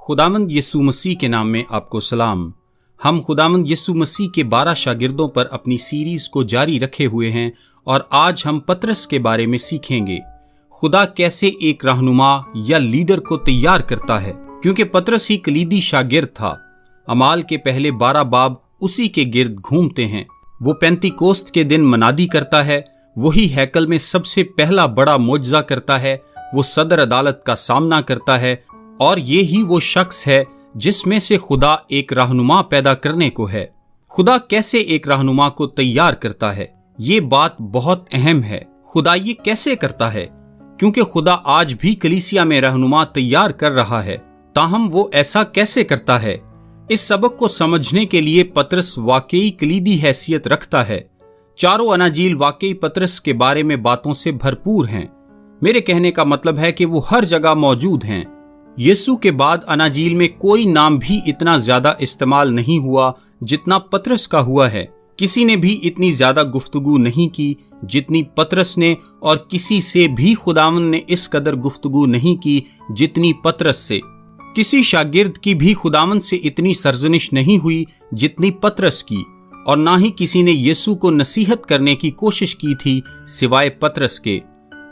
खुदावंद यीशु मसीह के नाम में आपको सलाम। हम खुदावंद यीशु मसीह के 12 शागिर्दों पर अपनी सीरीज को जारी रखे हुए हैं और आज हम पतरस के बारे में सीखेंगे। खुदा कैसे एक रहनुमा या लीडर को तैयार करता है, क्योंकि पतरस ही कलीदी शागिर्द था। अमाल के पहले 12 बाब उसी के गिर्द घूमते हैं। वो पेंतीकोस्त के दिन मनादी करता है, वही हैकल में सबसे पहला बड़ा मोजज़ा करता है, वो सदर अदालत का सामना करता है और ये ही वो शख्स है जिसमें से खुदा एक रहनुमा पैदा करने को है। खुदा कैसे एक रहनुमा को तैयार करता है, ये बात बहुत अहम है। खुदा ये कैसे करता है? क्योंकि खुदा आज भी कलीसिया में रहनुमा तैयार कर रहा है। ताहम वो ऐसा कैसे करता है? इस सबक को समझने के लिए पतरस वाकई कलीदी हैसियत रखता है। चारों अनाजील वाकई पतरस के बारे में बातों से भरपूर हैं। मेरे कहने का मतलब है कि वो हर जगह मौजूद हैं। यीशु के बाद अनाजील में कोई नाम भी इतना ज्यादा इस्तेमाल नहीं हुआ जितना पतरस का हुआ है। किसी ने भी इतनी ज्यादा गुफ्तगू नहीं की जितनी पतरस ने, और किसी से भी खुदावंद ने इस कदर गुफ्तगू नहीं की जितनी पतरस से। किसी शागिर्द की भी खुदावंद से इतनी सरजनिश नहीं हुई जितनी पतरस की, और ना ही किसी ने यीशु को नसीहत करने की कोशिश की थी सिवाय पतरस के।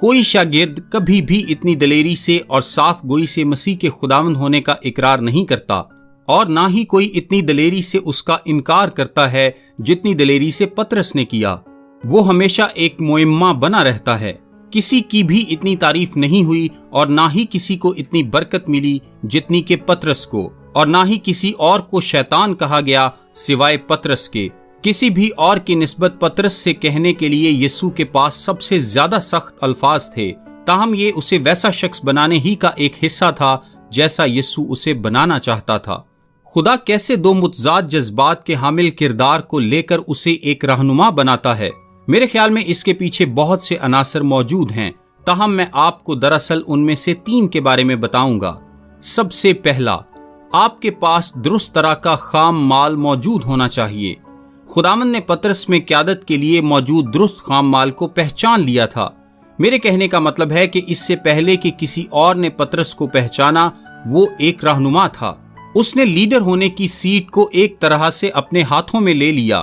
कोई शागिर्द कभी भी इतनी दलेरी से और साफ गोई से मसीह के खुदावंद होने का इकरार नहीं करता, और ना ही कोई इतनी दलेरी से उसका इनकार करता है जितनी दलेरी से पतरस ने किया। वो हमेशा एक मुइम्मा बना रहता है। किसी की भी इतनी तारीफ नहीं हुई और ना ही किसी को इतनी बरकत मिली जितनी के पतरस को, और ना ही किसी और को शैतान कहा गया सिवाय पतरस के। किसी भी और की निस्बत पतरस से कहने के लिए यीशु के पास सबसे ज्यादा सख्त अल्फाज थे। ताहम ये उसे वैसा शख्स बनाने ही का एक हिस्सा था जैसा यीशु उसे बनाना चाहता था। खुदा कैसे दो मुतजाद जज्बात के हामिल किरदार को लेकर उसे एक रहनुमा बनाता है। मेरे ख्याल में इसके पीछे बहुत से अनासर मौजूद हैं। ताहम मैं आपको दरअसल उनमें से 3 के बारे में बताऊंगा। सबसे पहला, आपके पास दुरुस्त तरह का खाम माल मौजूद होना चाहिए। खुदावंद ने पतरस में क़यादत के लिए मौजूद दुरुस्त खाम माल को पहचान लिया था। मेरे कहने का मतलब है कि इससे पहले कि किसी और ने पतरस को पहचाना, वो एक रहनुमा था। उसने लीडर होने की सीट को एक तरह से अपने हाथों में ले लिया,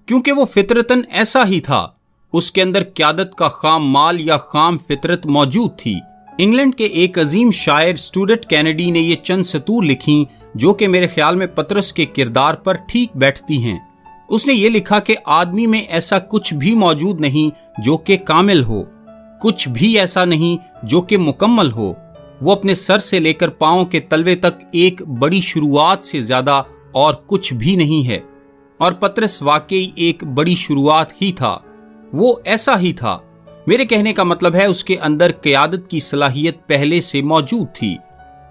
क्योंकि वो फितरतन ऐसा ही था। उसके अंदर क़यादत का खाम माल या खाम फितरत मौजूद थी। इंग्लैंड के एक अजीम शायर स्टुअर्ट कैनेडी ने ये चंद सतूर लिखी जो कि मेरे ख्याल में पतरस के किरदार पर ठीक बैठती हैं। उसने ये लिखा कि आदमी में ऐसा कुछ भी मौजूद नहीं जो कि कामिल हो, कुछ भी ऐसा नहीं जो कि मुकम्मल हो। वो अपने सर से लेकर पांव के तलवे तक एक बड़ी शुरुआत से ज्यादा और कुछ भी नहीं है। और पतरस वाकई एक बड़ी शुरुआत ही था। वो ऐसा ही था। मेरे कहने का मतलब है उसके अंदर क़यादत की सलाहियत पहले से मौजूद थी।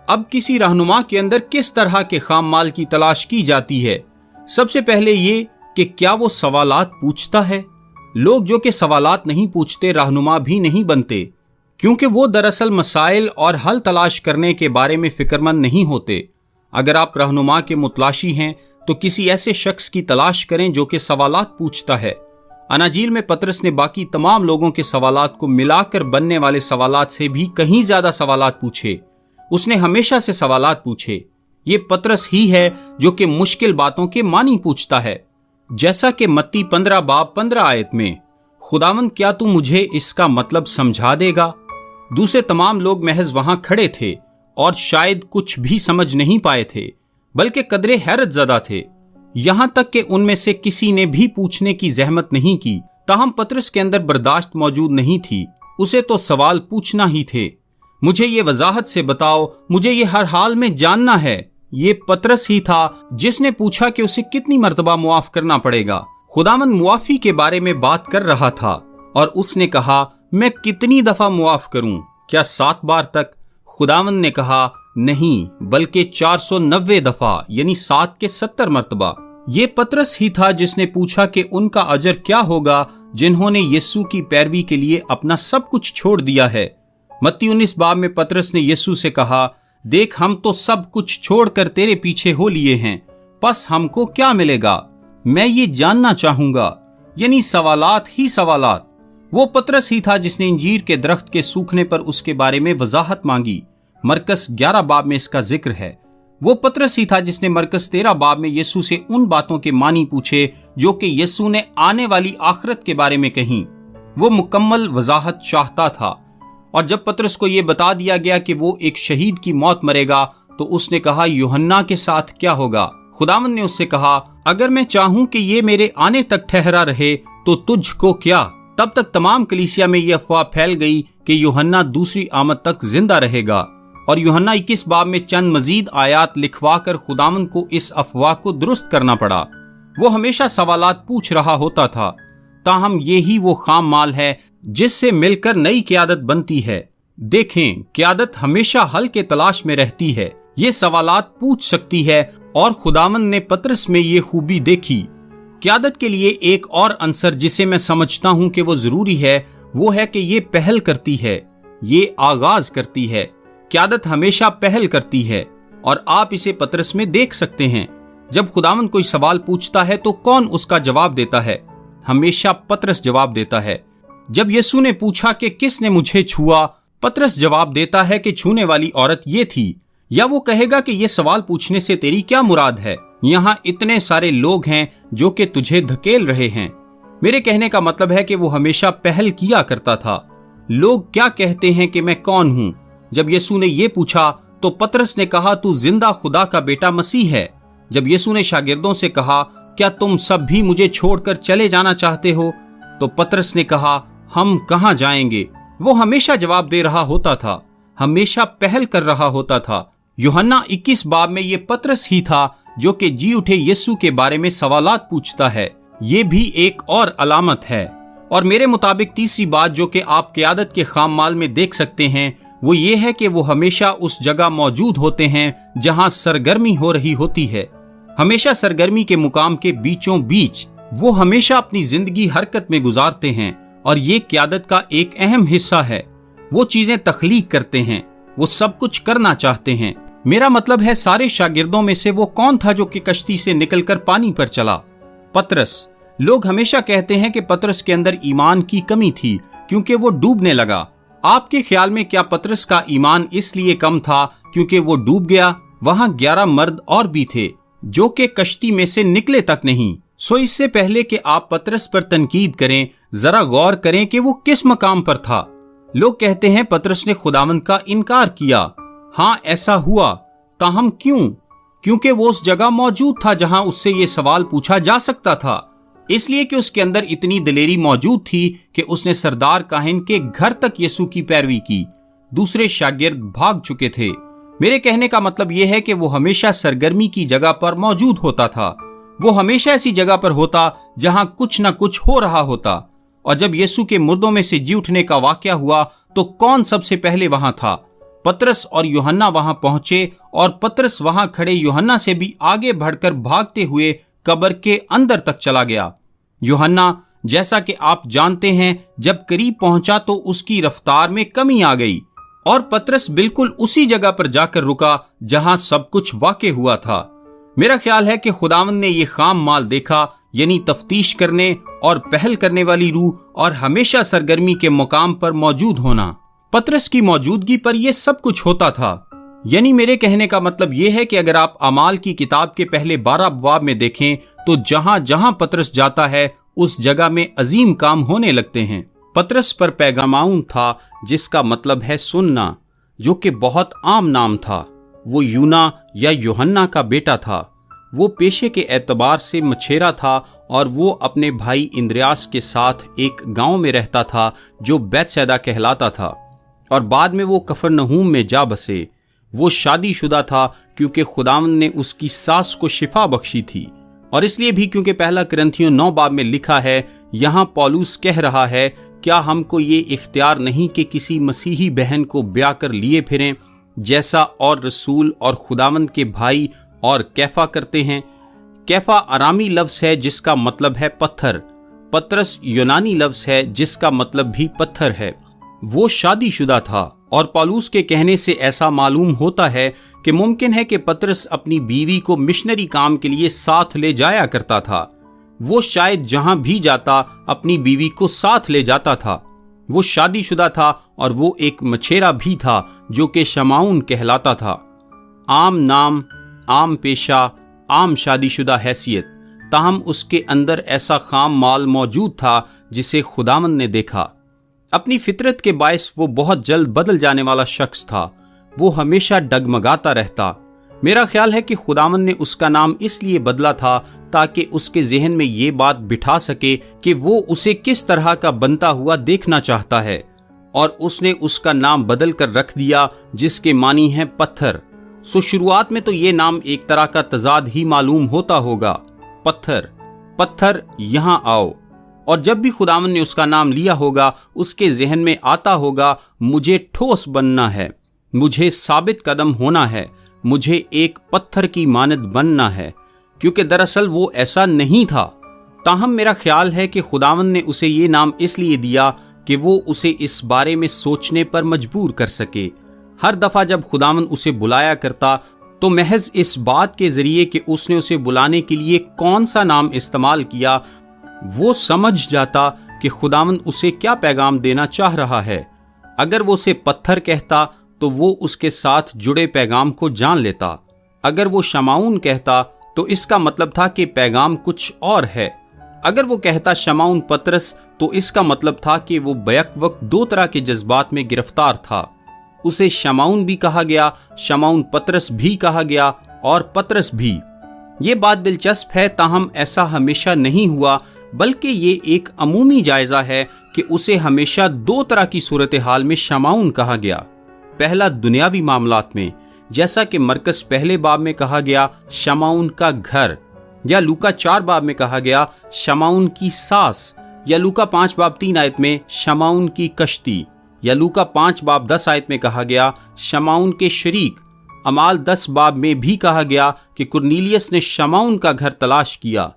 अब किसी रहनुमा के अंदर किस तरह के खाम माल की तलाश की जाती है? सबसे पहले ये कि क्या वो सवालात पूछता है। लोग जो कि सवालात नहीं पूछते रहनुमा भी नहीं बनते, क्योंकि वो दरअसल मसाइल और हल तलाश करने के बारे में फिक्रमंद नहीं होते। अगर आप रहनुमा के मुतलाशी हैं तो किसी ऐसे शख्स की तलाश करें जो कि सवालात पूछता है। अनाजील में पतरस ने बाकी तमाम लोगों के सवालात को मिलाकर बनने वाले सवालात से भी कहीं ज्यादा सवालात पूछे। उसने हमेशा से सवालात पूछे। ये पतरस ही है जो कि मुश्किल बातों के मानी पूछता है। जैसा कि मत्ती 15 बाब 15 आयत में, खुदावंद क्या तू मुझे इसका मतलब समझा देगा? दूसरे तमाम लोग महज वहां खड़े थे और शायद कुछ भी समझ नहीं पाए थे, बल्कि कदरे हैरत ज़दा थे। यहां तक कि उनमें से किसी ने भी पूछने की जहमत नहीं की। ताहम पतरस के अंदर बर्दाश्त मौजूद नहीं थी। उसे तो सवाल पूछना ही थे। मुझे ये वजाहत से बताओ, मुझे ये हर हाल में जानना है। ये पतरस ही था जिसने पूछा कि उसे कितनी मर्तबा मुआफ करना पड़ेगा। खुदावंद मुआफी के बारे में बात कर रहा था और उसने कहा, मैं कितनी दफा मुआफ करूं? क्या 7 बार तक? खुदावंद ने कहा, नहीं, बल्कि 490 दफा, यानी 7 के 70 मर्तबा। ये पतरस ही था जिसने पूछा कि उनका अजर क्या होगा जिन्होंने यीशु की पैरवी के लिए अपना सब कुछ छोड़ दिया है। मत्ती 19 बाब में पतरस ने यीशु से कहा, देख, हम तो सब कुछ छोड़कर तेरे पीछे हो लिए हैं, बस हमको क्या मिलेगा? मैं ये जानना चाहूंगा। यानी सवालात ही सवालात। वो पतरस ही था जिसने इंजीर के दरख्त के सूखने पर उसके बारे में वजाहत मांगी। मरकस 11 बाब में इसका जिक्र है। वो पतरस ही था जिसने मरकस 13 बाब में यीशु से उन बातों के मानी पूछे जो कि यीशु ने आने वाली आखिरत के बारे में कही। वो मुकम्मल वजाहत चाहता था, और जब पतरस को ये बता दिया गया कि वो एक शहीद की मौत मरेगा तो उसने कहा, यूहन्ना के साथ क्या होगा? खुदावंद ने उससे कहा, अगर मैं चाहूं कि ये मेरे आने तक ठहरा रहे तो तुझको क्या? तब तक तमाम कलीसिया में ये अफवाह फैल गई कि यूहन्ना दूसरी आमद तक जिंदा रहेगा, और यूहन्ना 21 बाब में चंद मजीद आयात लिखवाकर खुदावंद को इस अफवाह को दुरुस्त करना पड़ा। वो हमेशा सवालात पूछ रहा होता था, ताहम ये ही वो खाम माल है जिससे मिलकर नई क़यादत बनती है। देखें, क़यादत हमेशा हल के तलाश में रहती है, ये सवालात पूछ सकती है, और खुदावंद ने पतरस में ये खूबी देखी। क़यादत के लिए एक और अंसर जिसे मैं समझता हूं कि वो जरूरी है, वो है कि ये पहल करती है, ये आगाज करती है। क़यादत हमेशा पहल करती है, और आप इसे पतरस में देख सकते हैं। जब खुदावंद कोई सवाल पूछता है तो कौन उसका जवाब देता है? हमेशा पतरस जवाब देता है। जब यीशु ने पूछा कि किसने मुझे छुआ, पतरस जवाब देता है कि छूने वाली औरत ये थी। या वो कहेगा कि ये सवाल पूछने से तेरी क्या मुराद है? यहाँ इतने सारे लोग हैं जो कि तुझे धकेल रहे हैं। मेरे कहने का मतलब है कि वो हमेशा पहल किया करता था। लोग क्या कहते हैं कि मैं कौन हूँ? जब यीशु ने ये पूछा तो पतरस ने कहा, तू जिंदा खुदा का बेटा मसीह है। जब यीशु ने शागिर्दों से कहा, क्या तुम सब भी मुझे छोड़कर चले जाना चाहते हो? तो पतरस ने कहा, हम कहाँ जाएंगे? वो हमेशा जवाब दे रहा होता था, हमेशा पहल कर रहा होता था। यूहन्ना 21 बाब में ये पतरस ही था जो कि जी उठे यीशु के बारे में सवालात पूछता है। ये भी एक और अलामत है। और मेरे मुताबिक तीसरी बात जो कि आप क़यादत के खाम माल में देख सकते हैं, वो ये है कि वो हमेशा उस जगह मौजूद होते हैं जहां सरगर्मी हो रही होती है। हमेशा सरगर्मी के मुकाम के बीचों बीच वो हमेशा अपनी जिंदगी हरकत में गुजारते हैं, और ये क़यादत का एक अहम हिस्सा है। वो चीजें तख्लीक करते हैं, वो सब कुछ करना चाहते हैं। मेरा मतलब है, सारे शागिर्दों में से वो कौन था जो कि कश्ती से निकलकर पानी पर चला? पतरस। लोग हमेशा कहते हैं कि पतरस के अंदर ईमान की कमी थी क्योंकि वो डूबने लगा। आपके ख्याल में क्या पतरस का ईमान इसलिए कम था क्योंकि वो डूब गया? वहां 11 मर्द और भी थे जो कि कश्ती में से निकले तक नहीं। सो इससे पहले कि आप पतरस पर तनकीद करें, जरा गौर करें कि वो किस मकाम पर था। लोग कहते हैं पतरस ने खुदावंद का इनकार किया। हाँ, ऐसा हुआ। ताहम क्यों? क्योंकि वो उस जगह मौजूद था जहां उससे ये सवाल पूछा जा सकता था। इसलिए कि उसके अंदर इतनी दिलेरी मौजूद थी कि उसने सरदार काहिन के घर तक यीशु की पैरवी की। दूसरे शागिर्द भाग चुके थे। मेरे कहने का मतलब यह है कि वो हमेशा सरगर्मी की जगह पर मौजूद होता था। वो हमेशा ऐसी जगह पर होता जहां कुछ न कुछ हो रहा होता। और जब यीशु के मुर्दों में से जी उठने का वाकया हुआ तो कौन सबसे पहले वहां था? पतरस और यूहन्ना वहां पहुंचे, और पतरस वहां खड़े यूहन्ना से भी आगे बढ़कर भागते हुए कब्र के अंदर तक चला गया। यूहन्ना, जैसा कि आप जानते हैं, जब करीब पहुंचा तो उसकी रफ्तार में कमी आ गई, और पतरस बिल्कुल उसी जगह पर जाकर रुका जहां सब कुछ वाक़े हुआ था। मेरा ख्याल है कि खुदावंद ने ये खाम माल देखा, यानी तफ्तीश करने और पहल करने वाली रूह और हमेशा सरगर्मी के मुकाम पर मौजूद होना। पतरस की मौजूदगी पर यह सब कुछ होता था। यानी मेरे कहने का मतलब यह है कि अगर आप अमाल की किताब के पहले 12 अबवाब में देखें तो जहां जहां पतरस जाता है उस जगह में अजीम काम होने लगते हैं। पतरस पर पैगामाउन था, जिसका मतलब है सुनना, जो कि बहुत आम नाम था। वो यूना या यूहन्ना का बेटा था। वो पेशे के एतबार से मछेरा था, और वो अपने भाई इंद्रियास के साथ एक गांव में रहता था जो बैतसैदा कहलाता था, और बाद में वो कफरनहूम में जा बसे। वो शादीशुदा था क्योंकि खुदावंद ने उसकी सास को शिफा बख्शी थी, और इसलिए भी क्योंकि पहला कुरिन्थियों 9 बाब में लिखा है, यहाँ पौलुस कह रहा है, क्या हमको ये इख्तियार नहीं कि किसी मसीही बहन को ब्याह कर लिए फिरें, जैसा और रसूल और खुदावंद के भाई और कैफा करते हैं। कैफा अरामी लफ्ज है जिसका मतलब है पत्थर। पतरस यूनानी लफ्ज है जिसका मतलब भी पत्थर है। वो शादीशुदा था, और पौलुस के कहने से ऐसा मालूम होता है कि मुमकिन है कि पतरस अपनी बीवी को मिशनरी काम के लिए साथ ले जाया करता था। वो शायद जहां भी जाता अपनी बीवी को साथ ले जाता था। वो शादीशुदा था, और वो एक मछेरा भी था जो कि शमाउन कहलाता था। आम नाम عام پیشہ، عام شادی شدہ حیثیت، تاہم اس کے اندر ایسا خام مال موجود تھا جسے خداوند نے دیکھا۔ اپنی فطرت کے باعث وہ بہت جلد بدل جانے والا شخص تھا، وہ ہمیشہ ڈگمگاتا رہتا۔ میرا خیال ہے کہ خداوند نے اس کا نام اس لیے بدلا تھا تاکہ اس کے ذہن میں یہ بات بٹھا سکے کہ وہ اسے کس طرح کا بنتا ہوا دیکھنا چاہتا ہے، اور اس نے اس کا نام بدل کر رکھ دیا جس کے معنی ہے پتھر۔ سو شروعات میں تو یہ نام ایک طرح کا تضاد ہی معلوم ہوتا ہوگا، پتھر، پتھر یہاں آؤ۔ اور جب بھی خداوند نے اس کا نام لیا ہوگا اس کے ذہن میں آتا ہوگا مجھے ٹھوس بننا ہے، مجھے ثابت قدم ہونا ہے، مجھے ایک پتھر کی مانند بننا ہے، کیونکہ دراصل وہ ایسا نہیں تھا۔ تاہم میرا خیال ہے کہ خداوند نے اسے یہ نام اس لیے دیا کہ وہ اسے اس بارے میں سوچنے پر مجبور کر سکے۔ ہر دفعہ جب خداوند اسے بلایا کرتا تو محض اس بات کے ذریعے کہ اس نے اسے بلانے کے لیے کون سا نام استعمال کیا، وہ سمجھ جاتا کہ خداوند اسے کیا پیغام دینا چاہ رہا ہے۔ اگر وہ اسے پتھر کہتا تو وہ اس کے ساتھ جڑے پیغام کو جان لیتا۔ اگر وہ شمعون کہتا تو اس کا مطلب تھا کہ پیغام کچھ اور ہے۔ اگر وہ کہتا شمعون پطرس تو اس کا مطلب تھا کہ وہ بیک وقت دو طرح کے جذبات میں گرفتار تھا۔ اسے شمعون بھی کہا گیا، شمعون پطرس بھی کہا گیا، اور پطرس بھی۔ یہ بات دلچسپ ہے، تاہم ایسا ہمیشہ نہیں ہوا، بلکہ یہ ایک عمومی جائزہ ہے کہ اسے ہمیشہ دو طرح کی صورتحال میں شمعون کہا گیا۔ پہلا دنیاوی معاملات میں، جیسا کہ مرکز پہلے باب میں کہا گیا شمعون کا گھر، یا لوکا 4 باب میں کہا گیا شمعون کی ساس، یا لوکا 5 باب 3 آیت میں شمعون کی کشتی، یا لوکا 5 باب 10 آیت میں کہا گیا شمعون کے شریک۔ اعمال 10 باب میں بھی کہا گیا کہ کرنیلیس نے شمعون کا گھر تلاش کیا۔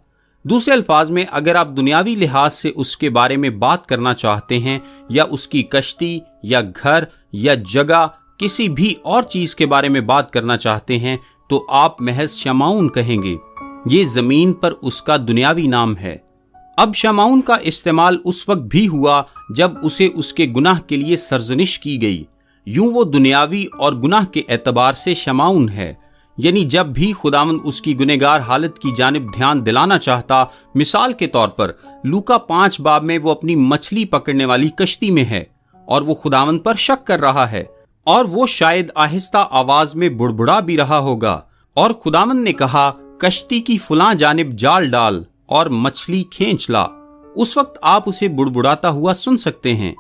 دوسرے الفاظ میں، اگر آپ دنیاوی لحاظ سے اس کے بارے میں بات کرنا چاہتے ہیں، یا اس کی کشتی یا گھر یا جگہ کسی بھی اور چیز کے بارے میں بات کرنا چاہتے ہیں، تو آپ محض شمعون کہیں گے۔ یہ زمین پر اس کا دنیاوی نام ہے۔ اب شمعون کا استعمال اس وقت بھی ہوا جب اسے اس کے گناہ کے لیے سرزنش کی گئی۔ یوں وہ دنیاوی اور گناہ کے اعتبار سے شمعون ہے، یعنی جب بھی خداوند اس کی گنہگار حالت کی جانب دھیان دلانا چاہتا۔ مثال کے طور پر لوکا 5 باب میں وہ اپنی مچھلی پکڑنے والی کشتی میں ہے، اور وہ خداوند پر شک کر رہا ہے، اور وہ شاید آہستہ آواز میں بڑبڑا بھی رہا ہوگا، اور خداوند نے کہا کشتی کی فلاں جانب جال ڈال اور مچھلی کھینچ لا۔ اس وقت آپ اسے بڑبڑاتا ہوا سن سکتے ہیں۔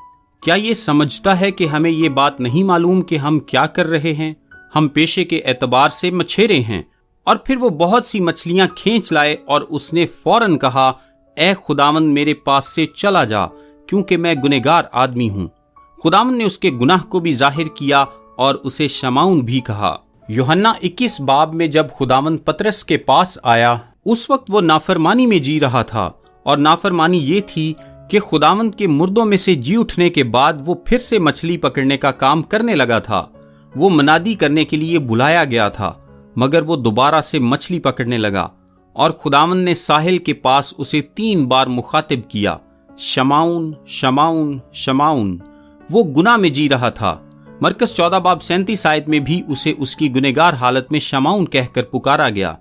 کیا یہ سمجھتا ہے کہ ہمیں یہ بات نہیں معلوم کہ ہم کیا کر رہے ہیں؟ ہم پیشے کے اعتبار سے مچھیرے ہیں۔ اور پھر وہ بہت سی مچھلیاں کھینچ لائے، اور اس نے فوراً کہا اے خداوند میرے پاس سے چلا جا، کیونکہ میں گنہگار آدمی ہوں۔ خداوند نے اس کے گناہ کو بھی ظاہر کیا اور اسے شمعون بھی کہا۔ یوحنا 21 باب میں جب خداوند پطرس کے پاس آیا، اس وقت وہ نافرمانی میں جی رہا تھا، اور نافرمانی یہ تھی کہ خداوند کے مردوں میں سے جی اٹھنے کے بعد وہ پھر سے مچھلی پکڑنے کا کام کرنے لگا تھا۔ وہ منادی کرنے کے لیے بلایا گیا تھا، مگر وہ دوبارہ سے مچھلی پکڑنے لگا، اور خداوند نے ساحل کے پاس اسے 3 بار مخاطب کیا، شمعون شمعون شمعون۔ وہ گناہ میں جی رہا تھا۔ مرکز 14 باب 37 آیت میں بھی اسے اس کی گنہگار حالت میں شمعون کہہ کر پکارا گیا۔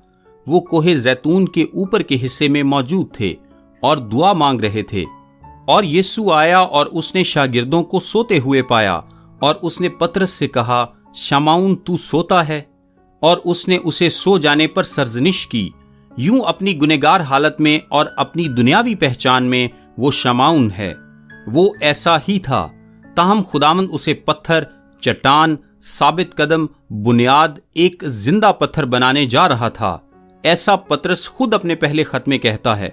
وہ کوہ زیتون کے اوپر کے حصے میں موجود تھے اور دعا مانگ رہے تھے، اور یسوع آیا اور اس نے شاگردوں کو سوتے ہوئے پایا، اور اس نے پطرس سے کہا شمعون تو سوتا ہے، اور اس نے اسے سو جانے پر سرزنش کی۔ یوں اپنی گنہگار حالت میں اور اپنی دنیاوی پہچان میں وہ شمعون ہے۔ وہ ایسا ہی تھا، تاہم خداوند اسے پتھر، چٹان، ثابت قدم، بنیاد، ایک زندہ پتھر بنانے جا رہا تھا۔ ایسا پطرس خود اپنے پہلے خط میں کہتا ہے۔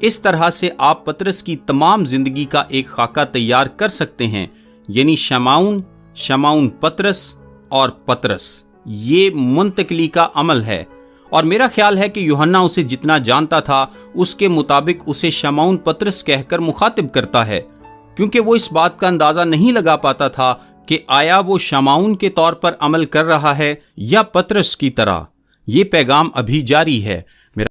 اس طرح سے آپ پطرس کی تمام زندگی کا ایک خاکہ تیار کر سکتے ہیں، یعنی شمعون، شمعون پطرس اور پطرس۔ یہ منتقلی کا عمل ہے، اور میرا خیال ہے کہ یوحنا اسے جتنا جانتا تھا اس کے مطابق اسے شمعون پطرس کہہ کر مخاطب کرتا ہے، کیونکہ وہ اس بات کا اندازہ نہیں لگا پاتا تھا کہ آیا وہ شمعون کے طور پر عمل کر رہا ہے یا پطرس کی طرح۔ یہ پیغام ابھی جاری ہے۔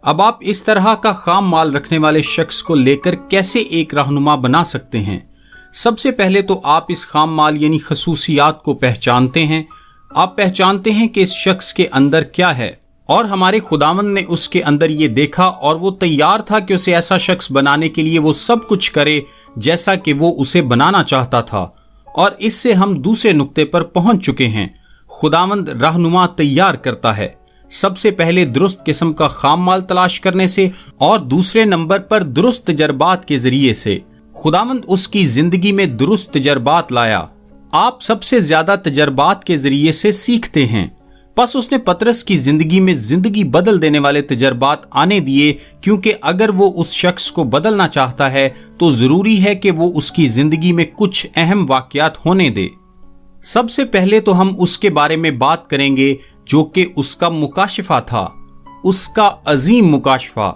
اب آپ اس طرح کا خام مال رکھنے والے شخص کو لے کر کیسے ایک رہنما بنا سکتے ہیں؟ سب سے پہلے تو آپ اس خام مال یعنی خصوصیات کو پہچانتے ہیں۔ آپ پہچانتے ہیں کہ اس شخص کے اندر کیا ہے، اور ہمارے خداوند نے اس کے اندر یہ دیکھا اور وہ تیار تھا کہ اسے ایسا شخص بنانے کے لیے وہ سب کچھ کرے جیسا کہ وہ اسے بنانا چاہتا تھا۔ اور اس سے ہم دوسرے نقطے پر پہنچ چکے ہیں۔ خداوند رہنما تیار کرتا ہے، سب سے پہلے درست قسم کا خام مال تلاش کرنے سے، اور دوسرے نمبر پر درست تجربات کے ذریعے سے۔ خداوند اس کی زندگی میں درست تجربات لایا۔ آپ سب سے زیادہ تجربات کے ذریعے سے سیکھتے ہیں، پس اس نے پطرس کی زندگی میں زندگی بدل دینے والے تجربات آنے دیے، کیونکہ اگر وہ اس شخص کو بدلنا چاہتا ہے تو ضروری ہے کہ وہ اس کی زندگی میں کچھ اہم واقعات ہونے دے۔ سب سے پہلے تو ہم اس کے بارے میں بات کریں گے جو کہ اس کا مکاشفہ تھا، اس کا عظیم مکاشفہ۔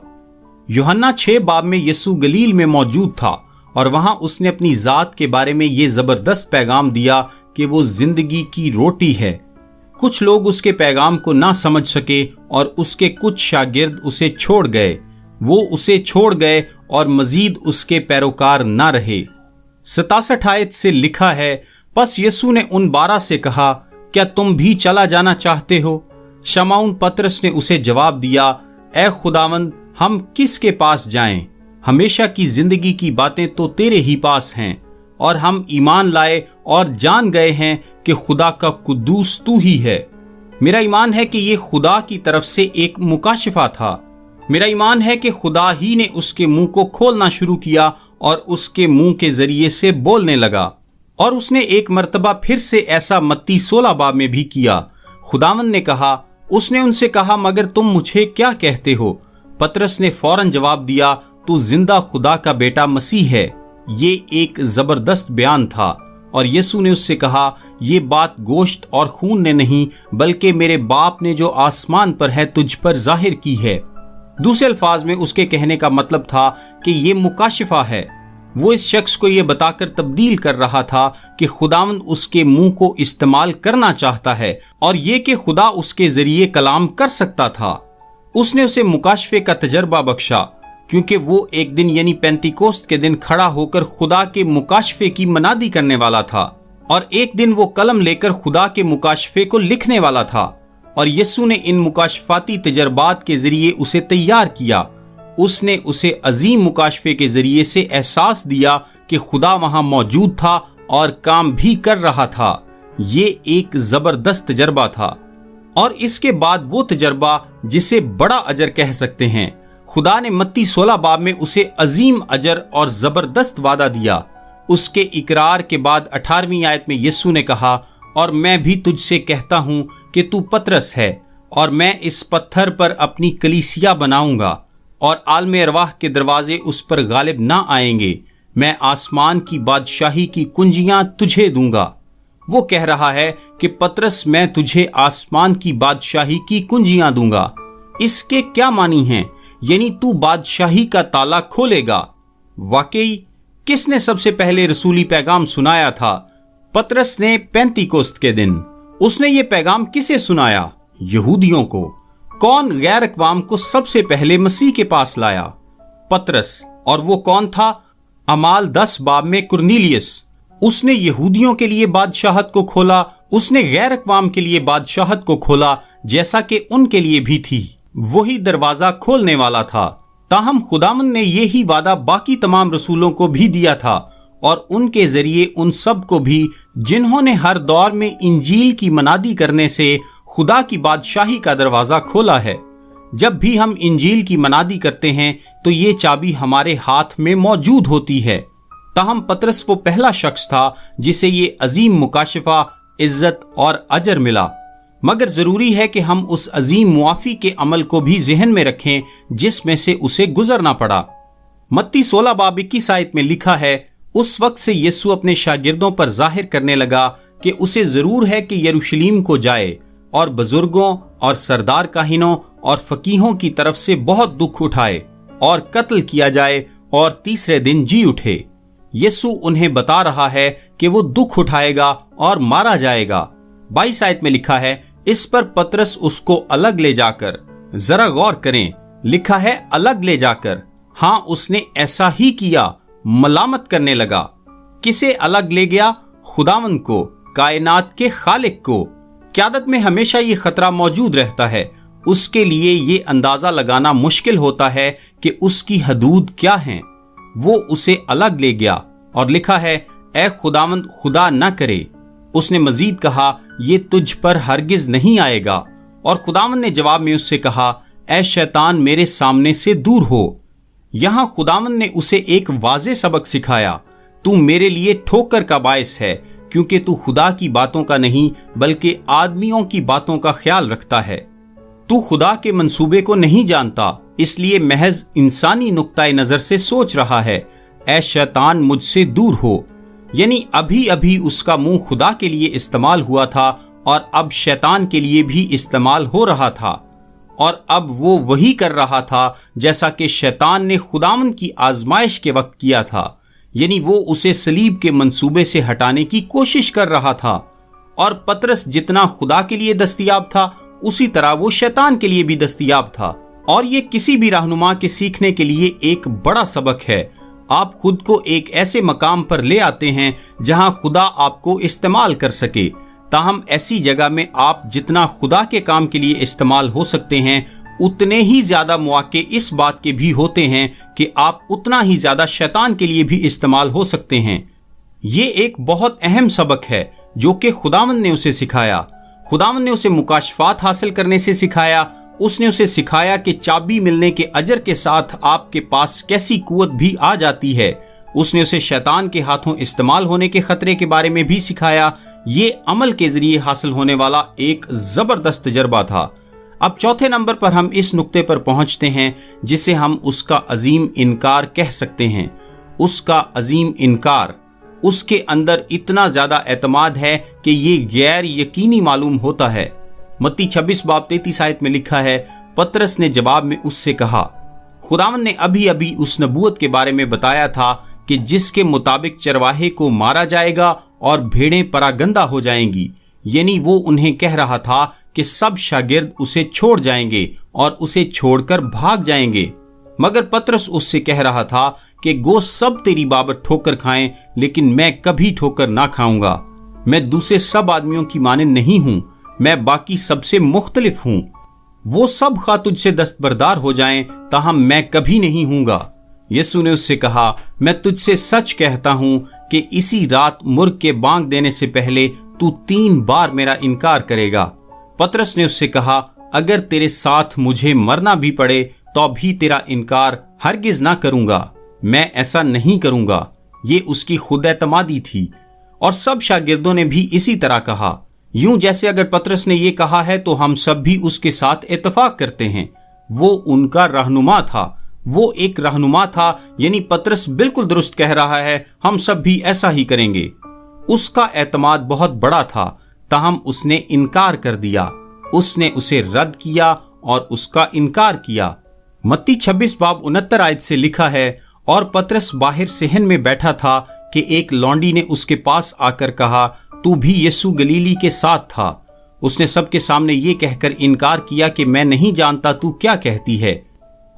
یوحنا 6 باب میں یسوع گلیل میں موجود تھا اور وہاں اس نے اپنی ذات کے بارے میں یہ زبردست پیغام دیا کہ وہ زندگی کی روٹی ہے۔ کچھ لوگ اس کے پیغام کو نہ سمجھ سکے اور اس کے کچھ شاگرد اسے چھوڑ گئے۔ وہ اسے چھوڑ گئے اور مزید اس کے پیروکار نہ رہے۔ 67 آیت سے لکھا ہے، پس یسوع نے ان 12 سے کہا، کیا تم بھی چلا جانا چاہتے ہو؟ شمعون پطرس نے اسے جواب دیا، اے خداوند، ہم کس کے پاس جائیں؟ ہمیشہ کی زندگی کی باتیں تو تیرے ہی پاس ہیں، اور ہم ایمان لائے اور جان گئے ہیں کہ خدا کا قدوس تو ہی ہے۔ میرا ایمان ہے کہ یہ خدا کی طرف سے ایک مکاشفہ تھا۔ میرا ایمان ہے کہ خدا ہی نے اس کے منہ کو کھولنا شروع کیا اور اس کے منہ کے ذریعے سے بولنے لگا۔ اور اس نے ایک مرتبہ پھر سے ایسا متی 16 باب میں بھی کیا۔ خداوند نے کہا، اس نے ان سے کہا، مگر تم مجھے کیا کہتے ہو؟ پطرس نے فوراً جواب دیا، تو زندہ خدا کا بیٹا مسیح ہے۔ یہ ایک زبردست بیان تھا، اور یسوع نے اس سے کہا، یہ بات گوشت اور خون نے نہیں بلکہ میرے باپ نے جو آسمان پر ہے تجھ پر ظاہر کی ہے۔ دوسرے الفاظ میں اس کے کہنے کا مطلب تھا کہ یہ مکاشفہ ہے۔ وہ اس شخص کو یہ بتا کر تبدیل کر رہا تھا کہ خداوند اس کے منہ کو استعمال کرنا چاہتا ہے، اور یہ کہ خدا اس کے ذریعے کلام کر سکتا تھا۔ اس نے اسے مکاشفے کا تجربہ بخشا، کیونکہ وہ ایک دن یعنی پینتیکوست کے دن کھڑا ہو کر خدا کے مکاشفے کی منادی کرنے والا تھا، اور ایک دن وہ قلم لے کر خدا کے مکاشفے کو لکھنے والا تھا، اور یسوع نے ان مکاشفاتی تجربات کے ذریعے اسے تیار کیا۔ اس نے اسے عظیم مکاشفے کے ذریعے سے احساس دیا کہ خدا وہاں موجود تھا اور کام بھی کر رہا تھا۔ یہ ایک زبردست تجربہ تھا، اور اس کے بعد وہ تجربہ جسے بڑا اجر کہہ سکتے ہیں۔ خدا نے متی 16 باب میں اسے عظیم اجر اور زبردست وعدہ دیا۔ اس کے اقرار کے بعد 18ویں آیت میں یسوع نے کہا، اور میں بھی تجھ سے کہتا ہوں کہ تو پطرس ہے، اور میں اس پتھر پر اپنی کلیسیا بناؤں گا، اور عالم ارواح کے دروازے اس پر غالب نہ آئیں گے۔ میں آسمان کی بادشاہی کی کنجیاں تجھے دوں گا۔ وہ کہہ رہا ہے کہ پطرس، میں تجھے آسمان کی بادشاہی کی کنجیاں دوں گا۔ اس کے کیا معنی ہیں؟ یعنی تو بادشاہی کا تالا کھولے گا۔ واقعی کس نے سب سے پہلے رسولی پیغام سنایا تھا؟ پطرس نے پینتیکوست کے دن۔ اس نے یہ پیغام کسے سنایا؟ یہودیوں کو۔ کون غیر اقوام کو سب سے پہلے مسیح کے پاس لایا؟ پطرس۔ اور وہ کون تھا؟ اعمال 10 باب میں کرنیلیس۔ اس نے یہودیوں کے لیے بادشاہت کو کھولا، اس نے غیر اقوام کے لیے بادشاہت کو کھولا جیسا کہ ان کے لیے بھی تھی۔ وہی دروازہ کھولنے والا تھا۔ تاہم خداوند نے یہی وعدہ باقی تمام رسولوں کو بھی دیا تھا، اور ان کے ذریعے ان سب کو بھی جنہوں نے ہر دور میں انجیل کی منادی کرنے سے خدا کی بادشاہی کا دروازہ کھولا ہے۔ جب بھی ہم انجیل کی منادی کرتے ہیں تو یہ چابی ہمارے ہاتھ میں موجود ہوتی ہے۔ تاہم پطرس وہ پہلا شخص تھا جسے یہ عظیم مکاشفہ، عزت اور اجر ملا، مگر ضروری ہے کہ ہم اس عظیم معافی کے عمل کو بھی ذہن میں رکھیں جس میں سے اسے گزرنا پڑا۔ متی 16 باب 21 آیت میں لکھا ہے، اس وقت سے یسوع اپنے شاگردوں پر ظاہر کرنے لگا کہ اسے ضرور ہے کہ یروشلیم کو جائے اور بزرگوں اور سردار کاہنوں اور فقیہوں کی طرف سے بہت دکھ اٹھائے اور قتل کیا جائے اور تیسرے دن جی اٹھے۔ یسوع انہیں بتا رہا ہے کہ وہ دکھ اٹھائے گا اور مارا جائے گا۔ 22 آیت میں لکھا ہے، اس پر پطرس اس کو الگ لے جا کر، ذرا غور کریں، لکھا ہے الگ لے جا کر۔ ہاں، اس نے ایسا ہی کیا، ملامت کرنے لگا۔ کسے الگ لے گیا؟ خداوند کو، کائنات کے خالق کو۔ قیادت میں ہمیشہ یہ خطرہ موجود رہتا ہے، اس کے لیے یہ اندازہ لگانا مشکل ہوتا ہے کہ اس کی حدود کیا ہیں۔ وہ اسے الگ لے گیا اور لکھا ہے، اے خداوند خدا نہ کرے۔ اس نے مزید کہا، یہ تجھ پر ہرگز نہیں آئے گا، اور خداوند نے جواب میں اس سے کہا، اے شیطان میرے سامنے سے دور ہو۔ یہاں خداوند نے اسے ایک واضح سبق سکھایا، تو میرے لیے ٹھوکر کا باعث ہے، کیونکہ تو خدا کی باتوں کا نہیں بلکہ آدمیوں کی باتوں کا خیال رکھتا ہے۔ تو خدا کے منصوبے کو نہیں جانتا، اس لیے محض انسانی نقطۂ نظر سے سوچ رہا ہے۔ اے شیطان مجھ سے دور ہو، یعنی ابھی ابھی اس کا منہ خدا کے لیے استعمال ہوا تھا اور اب شیطان کے لیے بھی استعمال ہو رہا تھا، اور اب وہ وہی کر رہا تھا جیسا کہ شیطان نے خداوند کی آزمائش کے وقت کیا تھا، یعنی وہ اسے صلیب کے منصوبے سے ہٹانے کی کوشش کر رہا تھا۔ اور پطرس جتنا خدا کے لیے دستیاب تھا اسی طرح وہ شیطان کے لیے بھی دستیاب تھا، اور یہ کسی بھی رہنما کے سیکھنے کے لیے ایک بڑا سبق ہے۔ آپ خود کو ایک ایسے مقام پر لے آتے ہیں جہاں خدا آپ کو استعمال کر سکے، تاہم ایسی جگہ میں آپ جتنا خدا کے کام کے لیے استعمال ہو سکتے ہیں اتنے ہی زیادہ مواقع اس بات کے بھی ہوتے ہیں کہ آپ اتنا ہی زیادہ شیطان کے لیے بھی استعمال ہو سکتے ہیں۔ یہ ایک بہت اہم سبق ہے جو کہ خداوند نے اسے سکھایا۔ خداوند نے اسے مکاشفات حاصل کرنے سے سکھایا۔ اس نے اسے سکھایا کہ چابی ملنے کے اجر کے ساتھ آپ کے پاس کیسی قوت بھی آ جاتی ہے۔ اس نے اسے شیطان کے ہاتھوں استعمال ہونے کے خطرے کے بارے میں بھی سکھایا۔ یہ عمل کے ذریعے حاصل ہونے والا ایک زبردست تجربہ تھا۔ اب چوتھے نمبر پر ہم اس نقطے پر پہنچتے ہیں جسے ہم اس کا عظیم انکار کہہ سکتے ہیں۔ اس کا عظیم انکار، اس کے اندر اتنا زیادہ اعتماد ہے کہ یہ غیر یقینی معلوم ہوتا ہے۔ متی 26 باب 33 آیت میں لکھا ہے، پطرس نے جواب میں اس سے کہا، خداوند نے ابھی ابھی اس نبوت کے بارے میں بتایا تھا کہ جس کے مطابق چرواہے کو مارا جائے گا اور بھیڑیں پراگندہ ہو جائیں گی، یعنی وہ انہیں کہہ رہا تھا کہ سب شاگرد اسے چھوڑ جائیں گے اور اسے چھوڑ کر بھاگ جائیں گے، مگر پطرس اس سے کہہ رہا تھا کہ گو سب تیری بابت ٹھوکر کھائیں لیکن میں کبھی ٹھوکر نہ کھاؤں گا۔ میں دوسرے سب آدمیوں کی مانند نہیں ہوں، میں باقی سب سے مختلف ہوں۔ وہ سب خواہ تجھ سے دستبردار ہو جائیں تاہم میں کبھی نہیں ہوں گا۔ یسوع نے اس سے کہا، میں تجھ سے سچ کہتا ہوں کہ اسی رات مرغ کے بانگ دینے سے پہلے تو 3 بار میرا انکار کرے گا۔ پطرس نے اس سے کہا، اگر تیرے ساتھ مجھے مرنا بھی پڑے تو بھی تیرا انکار ہرگز نہ کروں گا۔ میں ایسا نہیں کروں گا۔ یہ اس کی خود اعتمادی تھی، اور سب شاگردوں نے بھی اسی طرح کہا۔ یوں جیسے اگر پطرس نے یہ کہا ہے تو ہم سب بھی اس کے ساتھ اتفاق کرتے ہیں۔ وہ ان کا رہنما تھا، وہ ایک رہنما تھا، یعنی پطرس بالکل درست کہہ رہا ہے، ہم سب بھی ایسا ہی کریں گے۔ اس کا اعتماد بہت بڑا تھا، تاہم اس نے انکار کر دیا۔ اس نے اسے رد کیا اور اس کا انکار کیا۔ متی 26 باب 69 آیت سے لکھا ہے، اور پطرس باہر صحن میں بیٹھا تھا کہ ایک لونڈی نے اس کے پاس آ کر کہا، تو بھی یسوع گلیلی کے ساتھ تھا۔ اس نے سب کے سامنے یہ کہہ کر انکار کیا کہ میں نہیں جانتا تو کیا کہتی ہے۔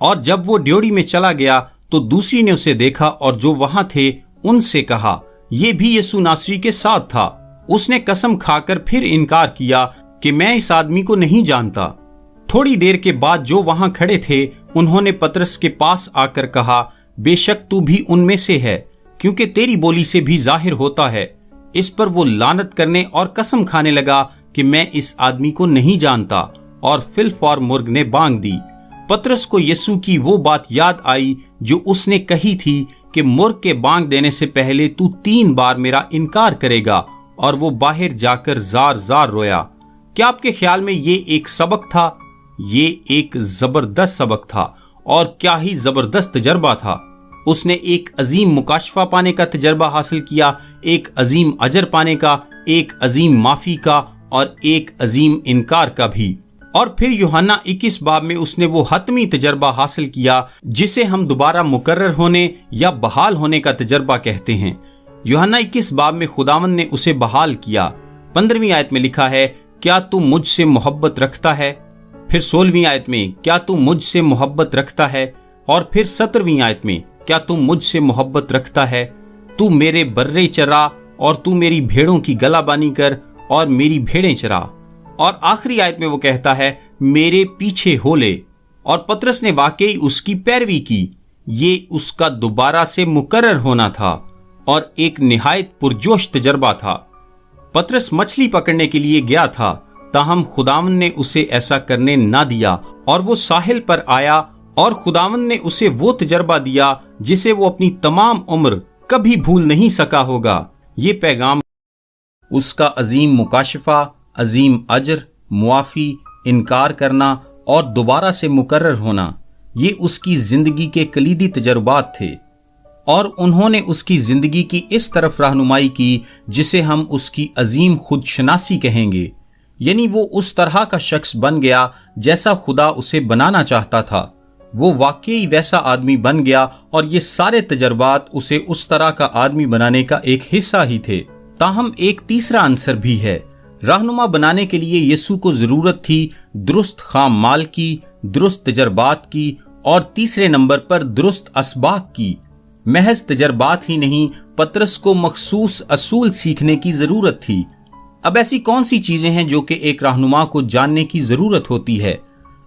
اور جب وہ ڈیوڑی میں چلا گیا تو دوسری نے اسے دیکھا اور جو وہاں تھے ان سے کہا، یہ بھی یسوع ناصری کے ساتھ تھا۔ اس نے قسم کھا کر پھر انکار کیا کہ میں اس آدمی کو نہیں جانتا۔ تھوڑی دیر کے بعد جو وہاں کھڑے تھے انہوں نے پطرس کے پاس آ کر کہا، بے شک تو بھی ان میں سے ہے، کیونکہ تیری بولی سے بھی ظاہر ہوتا ہے۔ اس پر وہ لعنت کرنے اور قسم کھانے لگا کہ میں اس آدمی کو نہیں جانتا، اور فی الفور مرغ نے بانگ دی۔ پطرس کو یسوع کی وہ بات یاد آئی جو اس نے کہی تھی کہ مرغ کے بانگ دینے سے پہلے تو 3 بار میرا انکار کرے گا، اور وہ باہر جا کر زار زار رویا۔ کیا آپ کے خیال میں یہ ایک سبق تھا؟ یہ ایک زبردست سبق تھا، اور کیا ہی زبردست تجربہ تھا۔ اس نے ایک عظیم مکاشفہ پانے کا تجربہ حاصل کیا، ایک عظیم اجر پانے کا، ایک عظیم معافی کا، اور ایک عظیم انکار کا بھی۔ اور پھر یوحنا 21 باب میں اس نے وہ حتمی تجربہ حاصل کیا جسے ہم دوبارہ مقرر ہونے یا بحال ہونے کا تجربہ کہتے ہیں۔ یوحنا 21 باب میں خداوند نے اسے بحال کیا۔ 15ویں آیت میں لکھا ہے، کیا تو مجھ سے محبت رکھتا ہے؟ پھر 16ویں آیت میں، کیا تو مجھ سے محبت رکھتا ہے؟ اور پھر 17ویں آیت میں، کیا تو مجھ سے محبت رکھتا ہے؟ تو میرے برے چرا اور تو میری بھیڑوں کی گلا بانی کر اور میری بھیڑیں چرا۔ اور آخری آیت میں وہ کہتا ہے، मेरे पीछे हो ले। और पतरस ने वाकई उसकी पैरवी की। ये उसका दोबारा से मुकर्रर होना था और एक निहायत पुरजोश तजर्बा था। पतरस मछली पकड़ने के लिए गया था, ताहम खुदावन ने उसे ऐसा करने ना दिया और वो साहिल पर आया और खुदावन ने उसे वो तजर्बा दिया जिसे वो अपनी तमाम उम्र कभी भूल नहीं सका होगा। ये पैगाम उसका अजीम मुकाशफा, अजीम अजर, मुआफी, इनकार करना और दोबारा से मुकर्रर होना, ये उसकी जिंदगी के कलीदी तजर्बात थे और उन्होंने उसकी जिंदगी की इस तरफ रहनुमाई की जिसे हम उसकी अजीम खुदशनासी कहेंगे। यानी वो उस तरह का शख्स बन गया जैसा खुदा उसे बनाना चाहता था। वो वाकई वैसा आदमी बन गया और ये सारे तजर्बात उसे उस तरह का आदमी बनाने का एक हिस्सा ही थे। ताहम एक तीसरा अंसर भी है। रहनुमा बनाने के लिए यीशु को जरूरत थी दुरुस्त खाम माल की, दुरुस्त तजर्बात की और तीसरे नंबर पर दुरुस्त असबाक की। महज तजर्बात ही नहीं, पतरस को मखसूस असूल सीखने की जरूरत थी। अब ऐसी कौन सी चीजें हैं जो कि एक रहनुमा को जानने की जरूरत होती है?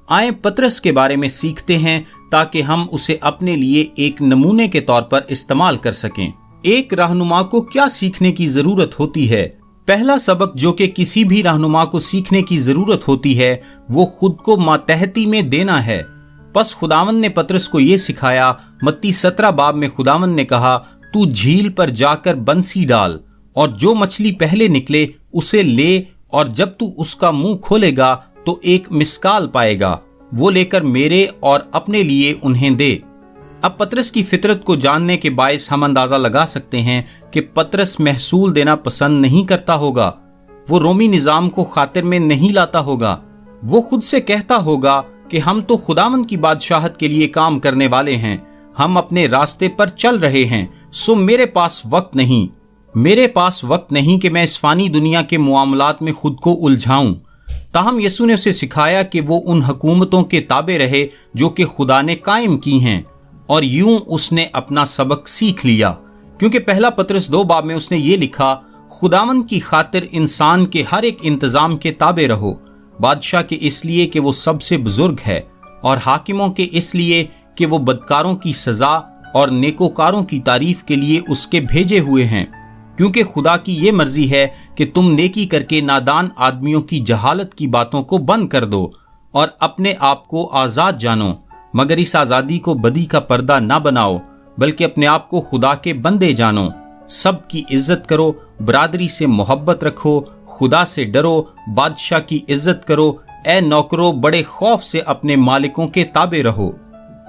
आए पतरस के बारे में सीखते हैं ताकि हम उसे अपने लिए एक नमूने के तौर पर इस्तेमाल कर सकें। एक रहनुमा को क्या सीखने की जरूरत होती है? पहला सबक जो कि किसी भी रहनुमा को सीखने की जरूरत होती है वो खुद को मातहती में देना है। बस खुदावन ने पतरस को ये सिखाया। मत्ती 17 बाब में खुदावन ने कहा, तू झील पर जाकर बंसी डाल और जो मछली पहले निकले उसे ले, और जब तू उसका मुंह खोलेगा तो एक मिसकाल पाएगा, वो लेकर मेरे और अपने लिए उन्हें दे। अब पतरस की फितरत को जानने के बायस हम अंदाजा लगा सकते हैं कि पतरस महसूल देना पसंद नहीं करता होगा। वो रोमी निजाम को खातिर में नहीं लाता होगा। वो खुद से कहता होगा कि हम तो खुदावन की बादशाहत के लिए काम करने वाले हैं, हम अपने रास्ते पर चल रहे हैं, सो मेरे पास वक्त नहीं कि मैं इस फानी दुनिया के मुआमलात में खुद को उलझाऊं। ताहम यीशु ने उसे सिखाया कि वो उन हुकूमतों के ताबे रहे जो कि खुदा ने कायम की हैं, और यूं उसने अपना सबक सीख लिया। क्योंकि पहला पतरस 2 बाब में उसने ये लिखा, खुदावन की खातिर इंसान के हर एक इंतजाम के ताबे रहो, बादशाह के इसलिए कि वो सबसे बुजुर्ग है, और हाकिमों के इसलिए कि वो बदकारों की सजा और नेकोकारों की तारीफ के लिए उसके भेजे हुए हैं। क्योंकि खुदा की ये मर्जी है कि तुम नेकी करके नादान आदमियों की जहालत की बातों को बंद कर दो और अपने आप को आजाद जानो, मगर इस आजादी को बदी का पर्दा ना बनाओ, बल्कि अपने आप को खुदा के बंदे जानो। सबकी इज्जत करो, बरादरी से मोहब्बत रखो, खुदा से डरो, बादशाह की इज्जत करो, ए नौकरो बड़े खौफ से अपने मालिकों के ताबे रहो।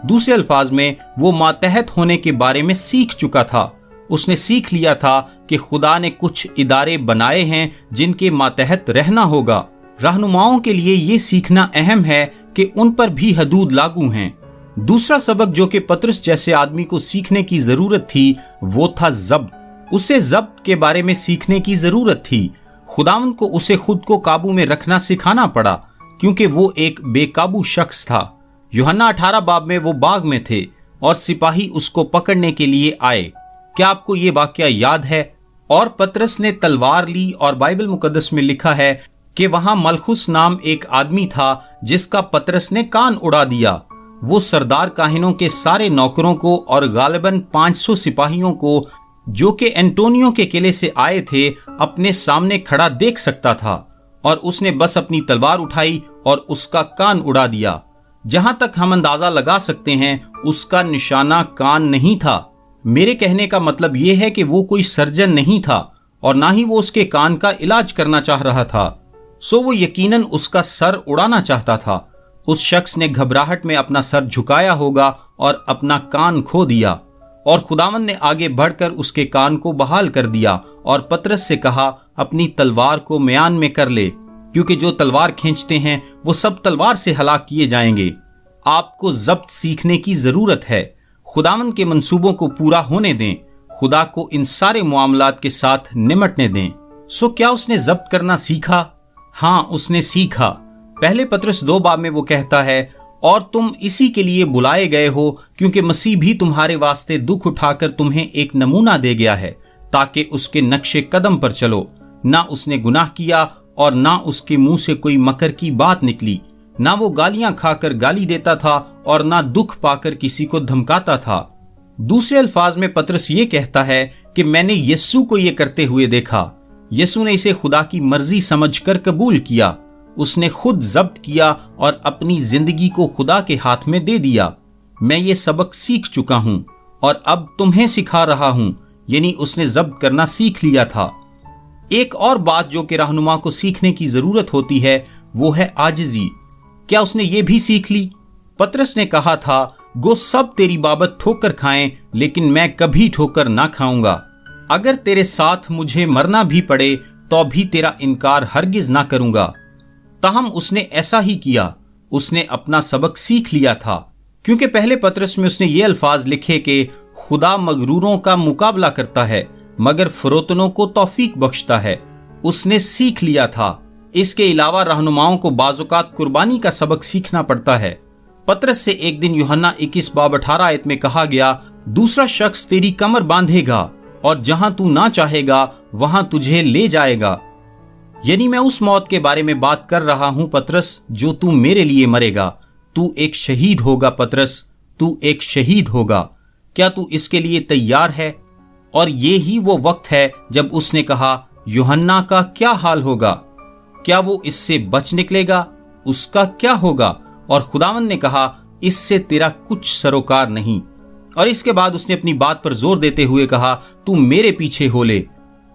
दूसरे अल्फाज में वो मातहत होने के बारे में सीख चुका था। उसने सीख लिया था कि खुदा ने कुछ इदारे बनाए हैं जिनके मातहत रहना होगा। रहनुमाओं के लिए ये सीखना अहम है कि उन पर भी हदूद लागू हैं। दूसरा सबक जो कि पतरस जैसे आदमी को सीखने की जरूरत थी वो था जब्त। उसे जब्त के बारे में सीखने की जरूरत थी। खुदावन को उसे खुद को काबू में रखना सिखाना पड़ा क्योंकि वो एक बेकाबू शख्स था। यूहन्ना 18 बाब में वो बाग में थे और सिपाही उसको पकड़ने के लिए आए। क्या आपको ये वाकया याद है? और पतरस ने तलवार ली और बाइबल मुकद्दस में लिखा है कि वहां मलखुस नाम एक आदमी था जिसका पतरस ने कान उड़ा दिया। वो सरदार काहिनों के सारे नौकरों को और गालिबन 500 सिपाहियों को जो कि एंटोनियो के किले से आए थे अपने सामने खड़ा देख सकता था, और उसने बस अपनी तलवार उठाई और उसका कान उड़ा दिया। जहां तक हम अंदाजा लगा सकते हैं उसका निशाना कान नहीं था। मेरे कहने का मतलब यह है कि वो कोई सर्जन नहीं था और ना ही वो उसके कान का इलाज करना चाह रहा था। सो वो यकीनन उसका सर उड़ाना चाहता था। उस शख्स ने घबराहट में अपना सर झुकाया होगा और अपना कान खो दिया, और खुदावन ने आगे बढ़कर उसके कान को बहाल कर दिया और पतरस से कहा, अपनी तलवार को म्यान में कर ले, क्योंकि जो तलवार खींचते हैं वो सब तलवार से हलाक किए जाएंगे। आपको जब्त सीखने की जरूरत है। खुदावन के मंसूबों को पूरा होने दें। खुदा को इन सारे मामलात के साथ निमटने दें। सो क्या उसने जब्त करना सीखा? हाँ, उसने सीखा। पहले पतरस 2 बाब में वो कहता है, और तुम इसी के लिए बुलाए गए हो क्योंकि मसीह भी तुम्हारे वास्ते दुख उठाकर तुम्हें एक नमूना दे गया है ताकि उसके नक्शे कदम पर चलो। ना उसने गुनाह किया और ना उसके मुंह से कोई मकर की बात निकली, ना वो गालियां खाकर गाली देता था और ना दुख पाकर किसी को धमकाता था। दूसरे अल्फाज में पतरस ये कहता है कि मैंने यीशु को ये करते हुए देखा। यीशु ने इसे खुदा की मर्जी समझकर कबूल किया। उसने खुद जब्त किया और अपनी जिंदगी को खुदा के हाथ में दे दिया। मैं ये सबक सीख चुका हूं और अब तुम्हें सिखा रहा हूं, यानी उसने जब्त करना सीख लिया था। एक और बात जो कि रहनुमा को सीखने की जरूरत होती है वो है आजिजी। क्या उसने ये भी सीख ली? पतरस ने कहा था, गो सब तेरी बाबत ठोकर खाएं, लेकिन मैं कभी ठोकर ना खाऊंगा। अगर तेरे साथ मुझे मरना भी पड़े तो भी तेरा इनकार हरगिज ना करूंगा। ताहम उसने ऐसा ही किया। उसने अपना सबक सीख लिया था, क्योंकि पहले पतरस में उसने ये अल्फाज लिखे कि खुदा मगरूरों का मुकाबला करता है मगर फरोतनों को तौफीक बख्शता है। उसने सीख लिया था। इसके अलावा रहनुमाओं को बाज़ौक़ात कुर्बानी का सबक सीखना पड़ता है। पतरस से एक दिन यूहन्ना 21:18 आयत में कहा गया, दूसरा शख्स तेरी कमर बांधेगा और जहां तू ना चाहेगा वहां तुझे ले जाएगा। यानी मैं उस मौत के बारे में बात कर रहा हूं पतरस, जो तू मेरे लिए मरेगा। तू एक शहीद होगा पतरस, तू एक शहीद होगा। क्या तू इसके लिए तैयार है? और ये ही वो वक्त है जब उसने कहा, यूहन्ना का क्या हाल होगा? क्या वो इससे बच निकलेगा? उसका क्या होगा? और खुदावन ने कहा, इससे तेरा कुछ सरोकार नहीं। और इसके बाद उसने अपनी बात पर जोर देते हुए कहा, तू मेरे पीछे हो ले।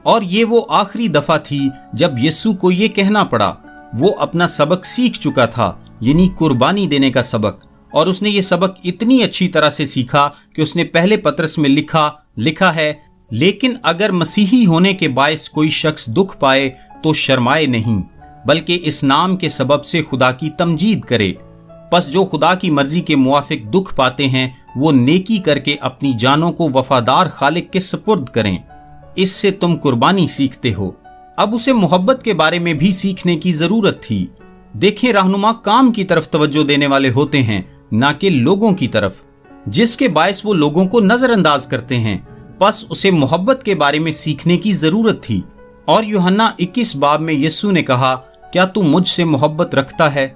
और ये वो आखिरी दफा थी जब यीशु को ये कहना पड़ा। वो अपना सबक सीख चुका था, यानी कुर्बानी देने का सबक। और उसने ये सबक इतनी अच्छी तरह से सीखा कि उसने पहले पतरस में लिखा है, लेकिन अगर मसीही होने के बायस कोई शख्स दुख पाए तो शर्माए नहीं, बल्कि इस नाम के सबब से खुदा की तमजीद करे। बस जो खुदा की मर्जी के मुआफिक दुख पाते हैं वो नेकी करके अपनी जानों को वफादार खालिक के सुपुर्द करें। इससे तुम कुर्बानी सीखते हो। अब उसे मोहब्बत के बारे में भी सीखने की जरूरत थी। देखें, रहनुमा काम की तरफ तवज्जो देने वाले होते हैं, ना कि लोगों की तरफ, जिसके बायस वो लोगों को नजरअंदाज करते हैं। बस उसे मोहब्बत के बारे में सीखने की जरूरत थी। और यूहन्ना 21 बाब में यीशु ने कहा, क्या तू मुझसे मोहब्बत रखता है?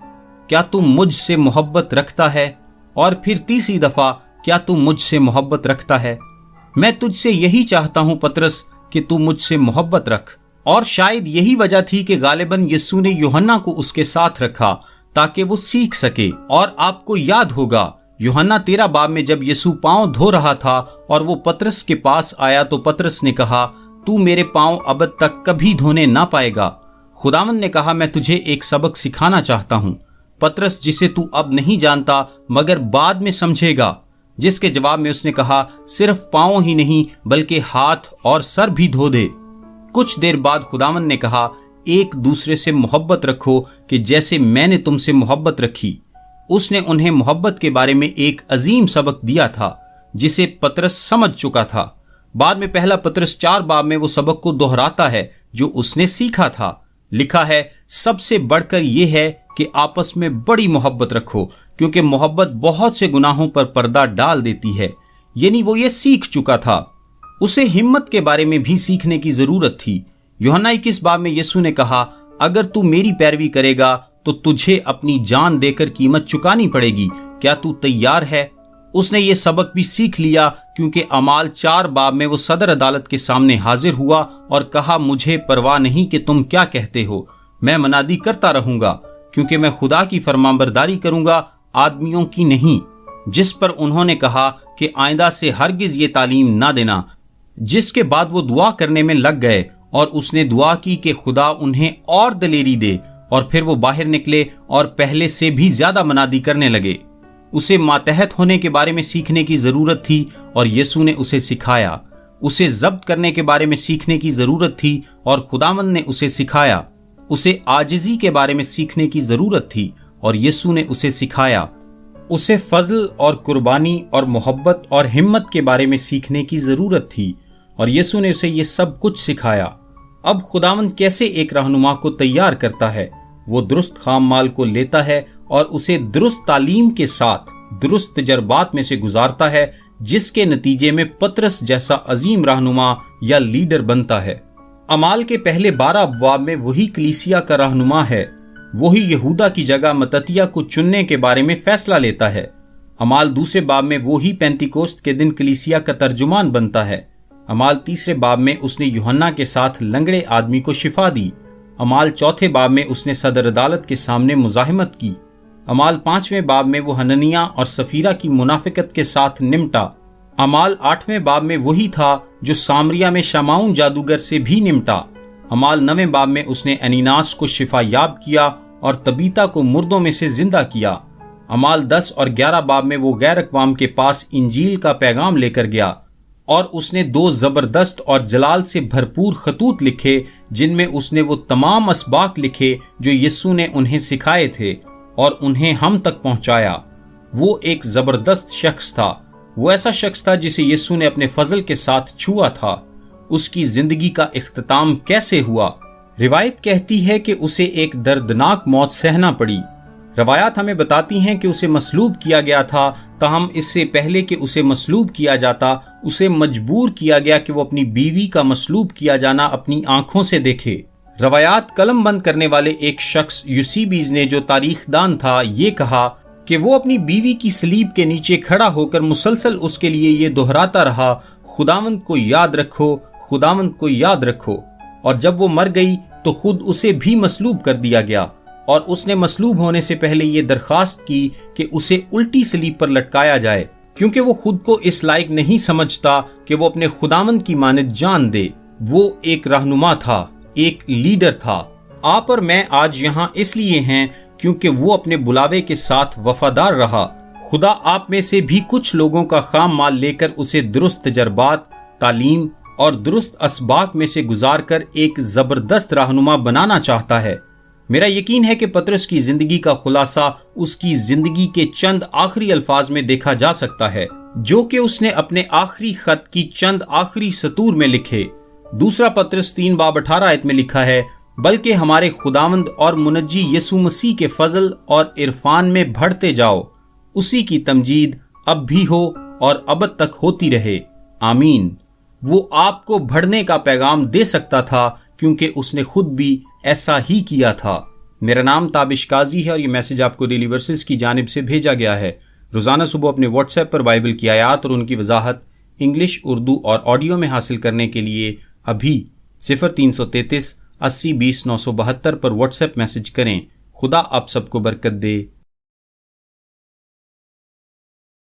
क्या तू मुझसे मोहब्बत रखता है? और फिर तीसरी दफा, क्या तू मुझसे मोहब्बत रखता है? मैं तुझसे यही चाहता हूं पतरस कि तू मुझसे मोहब्बत रख। और शायद यही वजह थी कि गालिबन यीशु ने यूहन्ना को उसके साथ रखा ताकि वो सीख सके। और आपको याद होगा यूहन्ना 13 बाब में जब यीशु पांव धो रहा था और वो पतरस के पास आया तो पतरस ने कहा, तू मेरे पांव अब तक कभी धोने ना पाएगा। खुदावंद ने कहा, मैं तुझे एक सबक सिखाना चाहता हूं पतरस, जिसे तू अब नहीं जानता मगर बाद में समझेगा। जिसके जवाब में उसने कहा, सिर्फ पांव ही नहीं बल्कि हाथ और सर भी धो दे। कुछ देर बाद खुदावंद ने कहा, एक दूसरे से मोहब्बत रखो कि जैसे मैंने तुमसे मोहब्बत रखी। उसने उन्हें मोहब्बत के बारे में एक अजीम सबक दिया था जिसे पतरस समझ चुका था। बाद में पहला पतरस 4 बाब में वो सबक को दोहराता है जो उसने सीखा था। लिखा है, सबसे बढ़कर यह है कि आपस में बड़ी मोहब्बत रखो, क्योंकि मोहब्बत बहुत से गुनाहों पर पर्दा डाल देती है। यानी वो ये सीख चुका था। उसे हिम्मत के बारे में भी सीखने की जरूरत थी। यूहन्ना 21 बाब में यीशु ने कहा, अगर तू मेरी पैरवी करेगा तो तुझे अपनी जान देकर कीमत चुकानी पड़ेगी। क्या तू तैयार है? उसने ये सबक भी सीख लिया, क्योंकि अमाल 4 बाब में वो सदर अदालत के सामने हाजिर हुआ और कहा, मुझे परवाह नहीं कि तुम क्या कहते हो, मैं मनादी करता रहूंगा, क्योंकि मैं खुदा की फरमाबरदारी करूंगा, आदमियों की नहीं। जिस पर उन्होंने कहा कि आइंदा से हरगिज ये तालीम ना देना। जिसके बाद वो दुआ करने में लग गए और उसने दुआ की कि खुदा उन्हें और दलेरी दे। और फिर वो बाहर निकले और पहले से भी ज्यादा मनादी करने लगे। उसे मातहत होने के बारे में सीखने की जरूरत थी और यीशु ने उसे सिखाया। उसे जब्त करने के बारे में सीखने की जरूरत थी और खुदावंद ने उसे सिखाया। उसे आजिजी के बारे में सीखने की जरूरत थी और यीशु ने उसे सिखाया। उसे फजल और कुर्बानी और मोहब्बत और हिम्मत के बारे में सीखने की जरूरत थी और यीशु ने उसे ये सब कुछ सिखाया। अब खुदावंद कैसे एक रहनुमा को तैयार करता है? वो दुरुस्त खाम माल को लेता है और उसे दुरुस्त तालीम के साथ दुरुस्त तजर्बात में से गुजारता है, जिसके नतीजे में पतरस जैसा अजीम रहनुमा या लीडर बनता है। अमाल के पहले 12 अबवाब में वही कलीसिया का रहनुमा है وہی یہودا کی جگہ متتیہ کو چننے کے بارے میں فیصلہ لیتا ہے۔ اعمال دوسرے باب میں وہی پینتیکوست کے دن کلیسیا کا ترجمان بنتا ہے۔ اعمال تیسرے باب میں اس نے یوحنا کے ساتھ لنگڑے آدمی کو شفا دی۔ اعمال چوتھے باب میں اس نے صدر عدالت کے سامنے مزاحمت کی۔ اعمال پانچویں باب میں وہ حننیہ اور سفیرہ کی منافقت کے ساتھ نمٹا۔ اعمال آٹھویں باب میں وہی تھا جو سامریہ میں شمعون جادوگر سے بھی نمٹا۔ اعمال نویں باب میں اس نے انیناس کو شفا یاب کیا اور طبیطہ کو مردوں میں سے زندہ کیا۔ اعمال 10 اور 11 باب میں وہ غیر اقوام کے پاس انجیل کا پیغام لے کر گیا اور اس نے 2 زبردست اور جلال سے بھرپور خطوط لکھے جن میں اس نے وہ تمام اسباق لکھے جو یسوع نے انہیں سکھائے تھے اور انہیں ہم تک پہنچایا۔ وہ ایک زبردست شخص تھا۔ وہ ایسا شخص تھا جسے یسوع نے اپنے فضل کے ساتھ چھوا تھا۔ اس کی زندگی کا اختتام کیسے ہوا؟ روایت کہتی ہے کہ اسے ایک دردناک موت سہنا پڑی۔ روایات ہمیں بتاتی ہیں کہ اسے مصلوب کیا گیا تھا، تاہم اس سے پہلے کہ اسے مصلوب کیا جاتا اسے مجبور کیا گیا کہ وہ اپنی بیوی کا مصلوب کیا جانا اپنی آنکھوں سے دیکھے۔ روایات قلم بند کرنے والے ایک شخص یوسیبیز نے، جو تاریخ دان تھا، یہ کہا کہ وہ اپنی بیوی کی صلیب کے نیچے کھڑا ہو کر مسلسل اس کے لیے یہ دہراتا رہا، خداوند کو یاد رکھو، خداوند کو یاد رکھو۔ اور جب وہ مر گئی تو خود اسے بھی مصلوب کر دیا گیا، اور اس نے مصلوب ہونے سے پہلے یہ درخواست کی کہ اسے الٹی صلیب پر لٹکایا جائے، کیونکہ وہ خود کو اس لائق نہیں سمجھتا کہ وہ اپنے خداوند کی مانند جان دے۔ وہ ایک رہنما تھا، ایک لیڈر تھا۔ آپ اور میں آج یہاں اس لیے ہیں کیونکہ وہ اپنے بلاوے کے ساتھ وفادار رہا۔ خدا آپ میں سے بھی کچھ لوگوں کا خام مال لے کر اسے درست تجربات، تعلیم اور درست اسباق میں سے گزار کر ایک زبردست رہنما بنانا چاہتا ہے۔ میرا یقین ہے کہ پطرس کی زندگی کا خلاصہ اس کی زندگی کے چند آخری الفاظ میں دیکھا جا سکتا ہے، جو کہ اس نے اپنے آخری خط کی چند آخری سطور میں لکھے۔ دوسرا پطرس 3 باب 18 آیت میں لکھا ہے، بلکہ ہمارے خداوند اور منجی یسوع مسیح کے فضل اور عرفان میں بڑھتے جاؤ، اسی کی تمجید اب بھی ہو اور ابد تک ہوتی رہے، آمین۔ وہ آپ کو بڑھنے کا پیغام دے سکتا تھا کیونکہ اس نے خود بھی ایسا ہی کیا تھا۔ میرا نام تابش قاضی ہے اور یہ میسج آپ کو ڈیلی ورسز کی جانب سے بھیجا گیا ہے۔ روزانہ صبح اپنے واٹس ایپ پر بائبل کی آیات اور ان کی وضاحت انگلش، اردو اور آڈیو میں حاصل کرنے کے لیے ابھی 0333 80 20 972 پر واٹس ایپ میسج کریں۔ خدا آپ سب کو برکت دے،